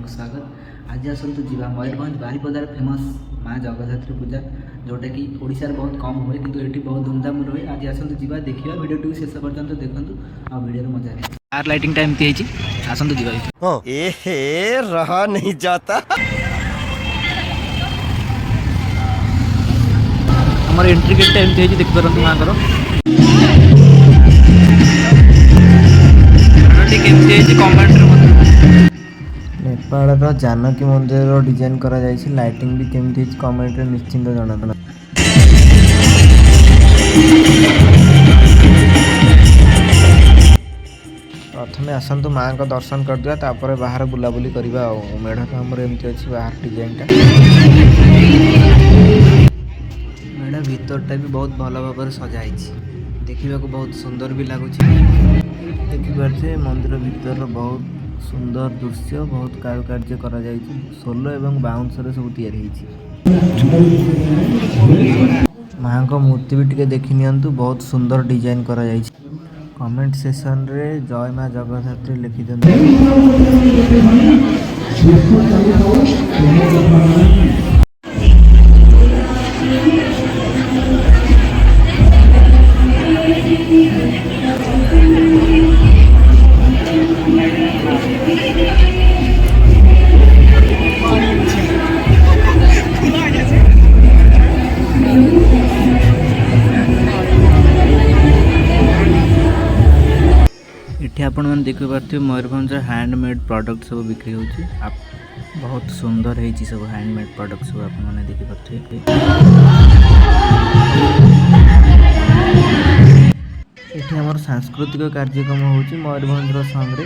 आपको स्वागत। आज आसतु जीवा मयूरभंज बारिपदार फेमस माँ जगधात्री पूजा जोटा कि ओडिशार बहुत कम हुए किंतु एटी बहुत धूमधाम रहे। आज आसतु जीवा देखिए वीडियो शेष पर्यंत देखंतु आ वीडियो मजा है। कार लाइटिंग टाइम एमती आसतु जीवा एहे रहा नहीं जाता। हमारे एंट्री गेट एमती देख पारत माँ कर नेपाल जानकी मंदिर डिजाइन करा जाइछि। लाइटिंग भी केमती कमेंट निश्चिंत जना। प्रथमे आसतु माँ का दर्शन करदिया तापर बाहर बुलाबुली करवा। मेढ़ तो हमर एमती अछि बाहर डिजाइनटा। मेढ़ भीतरटा भी बहुत भल भाव सजाई देखा बहुत सुंदर भी लगुच। देखिपे मंदिर भीतर बहुत सुंदर दृश्य बहुत कारुकार्य करा जाइछि। सोलो एवं बाउंस रे सब तैयारी होइछि। माँ को मूर्ति भी टिके देखि नियंतु बहुत सुंदर डिजाइन करा जाइछि। कमेंट सेक्शन रे जय माँ जगधात्री लिखि दियंतु। इथे आपण मैंने देखि पार्थिव मयूरभंज हैंडमेड प्रोडक्ट सब बिक्री होची। बहुत सुंदर है सब हैंडमेड प्रोडक्ट सब आपण मैंने देखि पार्थिव। एठी हमर सांस्कृतिक कार्यक्रम होची मयूरभंज संग रे।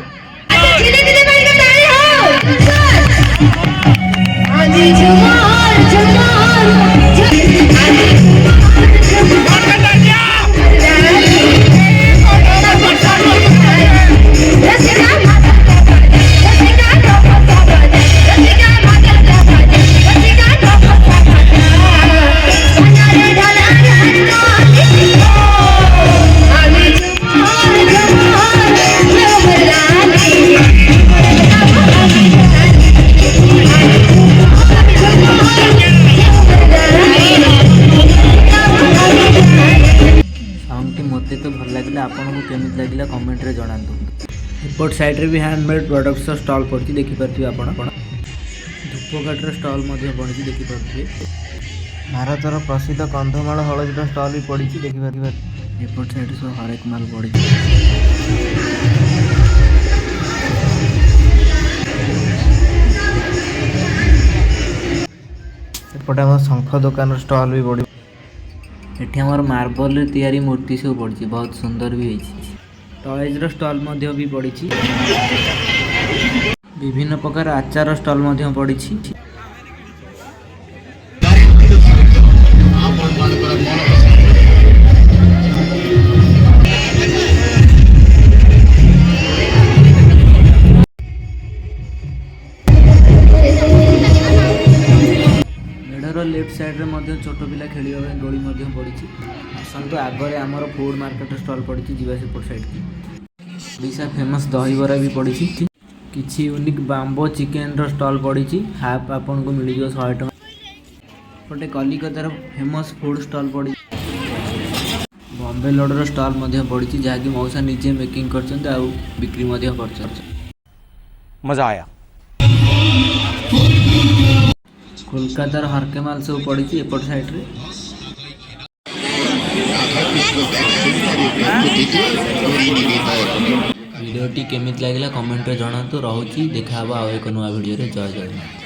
मत तो भल लगे आपको केमी लगे कमेंट रे जणातु। एपट साइड रे भी हैंडमेड प्रोडक्ट्स स्टॉल पड़ती देखिपे आप। धूपकाठर स्टॉल पड़ी देखिपे। भारतर प्रसिद्ध कंधमाल हलदीर स्टॉल भी पड़ी देखिपे। एपट साइड सब हरेक माल पड़ी। एपटे हम शंख दुकान स्टॉल भी पड़ी। एठी हमर मार्बल तैयारी मूर्ति सब पड़ी बहुत सुंदर भी होइछि। टॉयज रो स्टॉल भी पड़ी। विभिन्न प्रकार आचार स्टॉल पड़ी। लेफ्ट साइड रे छोट पिला खेलिया डोली पड़ी। आसतु आगे आमर फूड मार्केट स्टॉल पड़ी जीवासीपुर साइड की। ओडिशा फेमस दहीबरा भी पड़ी। किछि यूनिक बाम्बो चिकेन रो स्टॉल पड़ी। हाफ आपन को मिल जो 100 टका। गोटे कलिकतार फेमस फूड स्टॉल पड़ी। बॉम्बे लोड रो स्टॉल पड़ी जहाँकि मौसा निजे मेकिंग कर बिक्री कर। मजा आया। कोलकातार हरके माल सब पड़ी एपट साइड रे। वीडियोटी केमित लगे कमेंट रे जणातु। रहुची देखा एक नुआ वीडियो रे। जय जगन्नाथ।